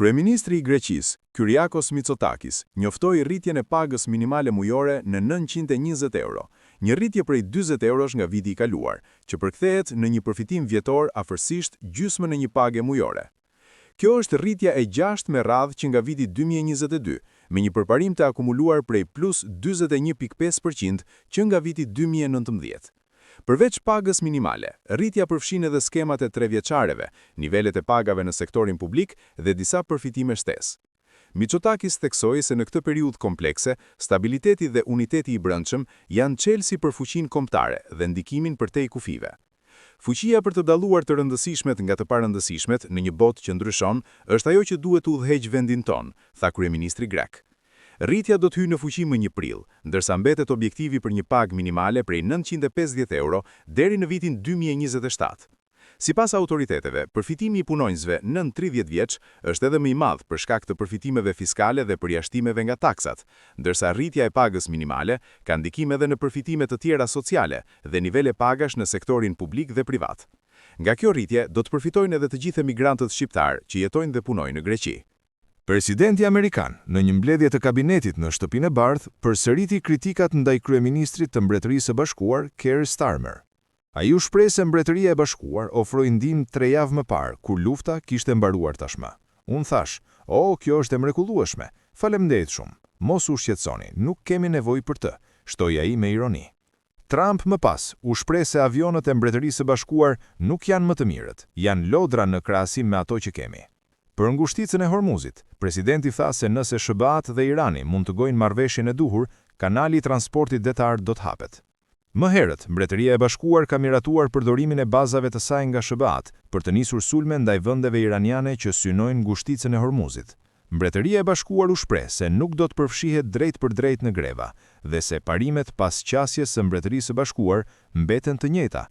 Kryeministri i Greqisë, Kyriakos Mitsotakis, njoftoi rritjen e pagës minimale mujore në 920 euro, një rritje prej 40 eurosh nga viti i kaluar, që përkthehet në një përfitim vjetor afërsisht gjysmën e një page mujore. Kjo është rritja e 6 me radhë që nga viti 2022, me një përparim të akumuluar prej plus 41.5% që nga viti 2019. Përveç pagës minimale, rritja përfshin edhe skemat e 3 vjeçareve, nivelet e pagave në sektorin publik dhe disa përfitime shtesë. Mitsotakis theksoi se në këtë periudhë komplekse, stabiliteti dhe uniteti i brendshëm janë çelësi për fuqinë kombëtare dhe ndikimin për te i kufive. Fuqia për të dalluar të rëndësishmet nga të parëndësishmet në një botë që ndryshon është ajo që duhet të udhëheqë vendin ton, tha kryeministri grek. Rritja do të hyjë në fuqi më 1 prill, ndërsa mbetet objektivi për një pagë minimale prej 950 euro deri në vitin 2027. Sipas autoriteteve, përfitimi i punonjësve nën 30 vjeç është edhe më i madh për shkak të përfitimeve fiskale dhe përjashtimeve nga taksat, ndërsa rritja e pagës minimale ka ndikim edhe në përfitime të tjera sociale dhe nivele pagash në sektorin publik dhe privat. Nga kjo rritje do të përfitojnë edhe të gjithë emigrantët shqiptar që jetojnë dhe punojnë në Greqi. Presidenti Amerikan, në një mbledhje të kabinetit në Shtëpinë e Bardhë, përsëriti kritikat ndaj kryeministrit të Mbretërisë së Bashkuar, Keir Starmer. Ai u shpreh se Mbretëria e Bashkuar ofroi ndihmë 3 javë më parë, kur lufta kishte mbaruar tashmë. Unë thash, kjo është e mrekullueshme. Faleminderit shumë. Mos u shqetësoni, nuk kemi nevojë për të, shtoi ai me ironi. Trump më pas u shpreh se avionët e Mbretërisë së Bashkuar nuk janë më të mirët, janë lodra në krahasim me ato që kemi. Për ngushticën e Hormuzit, presidenti tha se nëse SBA-t dhe Irani mund të gojnë marrëveshjen e duhur, kanali i transportit detar do të hapet. Më herët, Mbretëria e Bashkuar ka miratuar përdorimin e bazave të saj nga SBA-t për të nisur sulme ndaj vendeve iraniane që synojnë ngushticën e Hormuzit. Mbretëria e Bashkuar u shpreh se nuk do të përfshihet drejt për drejt në greva dhe se parimet pas qasjes së Mbretërisë së Bashkuar mbeten të njëjta,